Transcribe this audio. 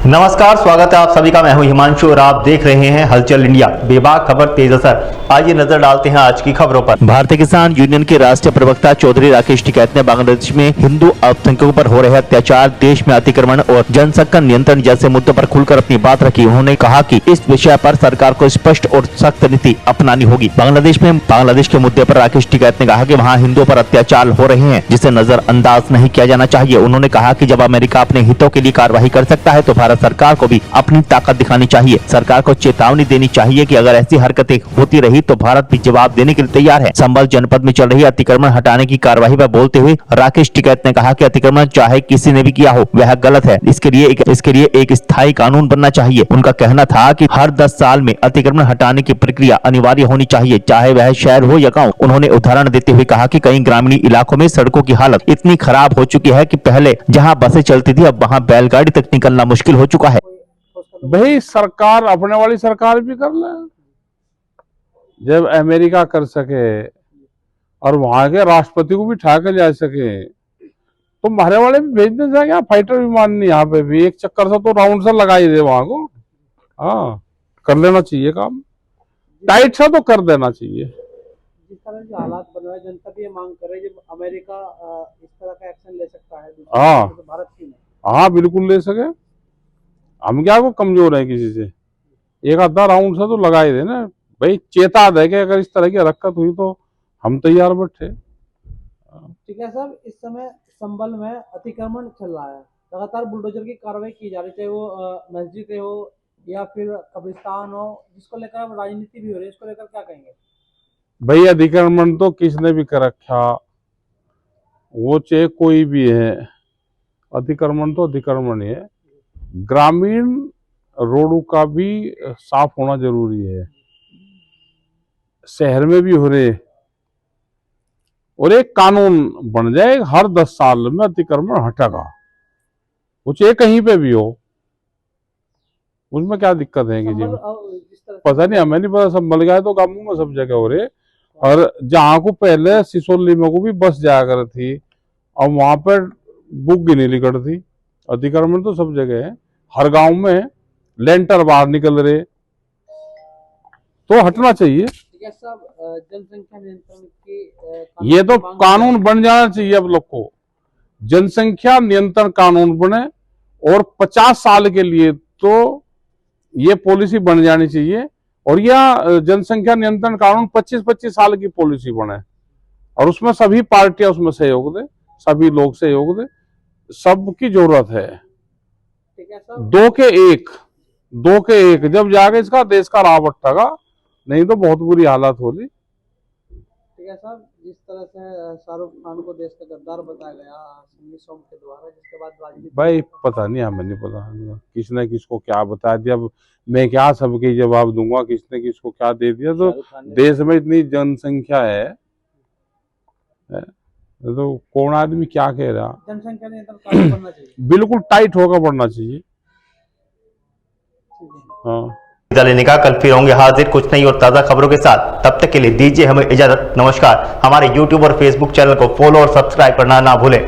नमस्कार, स्वागत है आप सभी का। मैं हूं हिमांशु और आप देख रहे हैं हलचल इंडिया। बेबाक खबर तेज असर। आइए नजर डालते हैं आज की खबरों पर। भारतीय किसान यूनियन के राष्ट्रीय प्रवक्ता चौधरी राकेश टिकैत ने बांग्लादेश में हिंदू अल्पसंख्यकों पर हो रहे अत्याचार, देश में अतिक्रमण और जनसंख्या नियंत्रण जैसे मुद्दों पर खुलकर अपनी बात रखी। उन्होंने कहा कि इस विषय पर सरकार को स्पष्ट और सख्त नीति अपनानी होगी। बांग्लादेश के मुद्दे पर राकेश टिकैत ने कहा कि वहाँ हिंदुओं पर अत्याचार हो रहे हैं, जिसे नजरअंदाज नहीं किया जाना चाहिए। उन्होंने कहा कि जब अमेरिका अपने हितों के लिए कार्रवाई कर सकता है तो भारत सरकार को भी अपनी ताकत दिखानी चाहिए। सरकार को चेतावनी देनी चाहिए कि अगर ऐसी हरकतें होती रही तो भारत भी जवाब देने के लिए तैयार है। संबल जनपद में चल रही अतिक्रमण हटाने की कार्यवाही पर बोलते हुए राकेश टिकैत ने कहा कि अतिक्रमण चाहे किसी ने भी किया हो वह गलत है। इसके लिए एक स्थायी कानून बनना चाहिए। उनका कहना था कि हर 10 साल में अतिक्रमण हटाने की प्रक्रिया अनिवार्य होनी चाहिए, चाहे वह शहर हो या गाँव। उन्होंने उदाहरण देते हुए कहा कि कई ग्रामीण इलाकों में सड़कों की हालत इतनी खराब हो चुकी है कि पहले जहाँ बसें चलती थी अब वहाँ बैलगाड़ी तक निकलना मुश्किल हो चुका है। भाई सरकार अपने वाली सरकार भी कर ले, जब अमेरिका कर सके और वहां के राष्ट्रपति को भी ठा के जा सके तो हमारे वाले भी भेजने जाएंगे। फाइटर विमान नहीं, यहाँ पे भी एक चक्कर से तो राउंड सा लगा ही दे वहां को। हाँ, कर लेना चाहिए काम, टाइट सा तो कर देना चाहिए। जिस तरह के हालात बन रहे हैं, जनता भी ये मांग कर रही है जब अमेरिका इस तरह का एक्शन ले सकता है हाँ तो भारत क्यों नहीं? हाँ बिल्कुल ले सके। हम क्या को कमजोर है किसी से, एक आधा राउंड सा तो लगा ही देना भाई, चेता दे कि अगर इस तरह की हरकत हुई तो हम तैयार बैठे। ठीक है सर, इस समय संबल में अतिक्रमण चल रहा है, लगातार बुलडोजर की कार्रवाई की जा रही है, चाहे वो मस्जिद हो या फिर कब्रिस्तान हो, जिसको लेकर राजनीति भी हो रही है, इसको लेकर क्या कहेंगे? भाई अतिक्रमण तो किसने भी कर रखा, वो चाहे कोई भी है, अतिक्रमण तो अतिक्रमण ही है। ग्रामीण रोडों का भी साफ होना जरूरी है, शहर में भी हो रहे, और एक कानून बन जाए हर 10 साल में अतिक्रमण हटेगा, वो चाहे कहीं पे भी हो। उसमें क्या दिक्कत है कि जी पता नहीं, हमें नहीं पता, सब मिल गया तो गांवों में सब जगह हो रहे। और जहाँ को पहले सिसोली में को भी बस जाया कर थी, और वहां पर बुक ही नहीं निकल थी। अतिक्रमण तो सब जगह है, हर गांव में लेंटर बाहर निकल रहे, तो हटना चाहिए। जनसंख्या नियंत्रण की ये तो कानून बन जाना चाहिए अब लोग को, जनसंख्या नियंत्रण कानून बने, और 50 साल के लिए तो ये पॉलिसी बन जानी चाहिए। और यह जनसंख्या नियंत्रण कानून 25-25 साल की पॉलिसी बने, और उसमें सभी पार्टियां उसमें सहयोग दे, सभी लोग सहयोग दे, सबकी जरूरत है। दो के एक जब जाके इसका देश का राह बट्टेगा, नहीं तो बहुत बुरी हालत होगी। ठीक है सर, जिस तरह से शाहरुख खान को देश का गद्दार बताया गया सन्नी सोम के द्वारा, जिसके बाद राजनीति भाई पता नहीं, हमें नहीं पता किसने किसको क्या बता दिया। अब मैं क्या सबके जवाब दूंगा, किसने किसको क्या दे दिया। तो देश में इतनी जनसंख्या है तो कौन आदमी क्या कह रहा। जनसंख्या नियंत्रण कानून बनना चाहिए, बिल्कुल टाइट होकर बढ़ना चाहिए। हाँ, लेने का कल फिर होंगे हाजिर कुछ नई और ताजा खबरों के साथ। तब तक के लिए दीजिए हमें इजाजत। नमस्कार। हमारे YouTube और Facebook चैनल को फॉलो और सब्सक्राइब करना ना भूलें।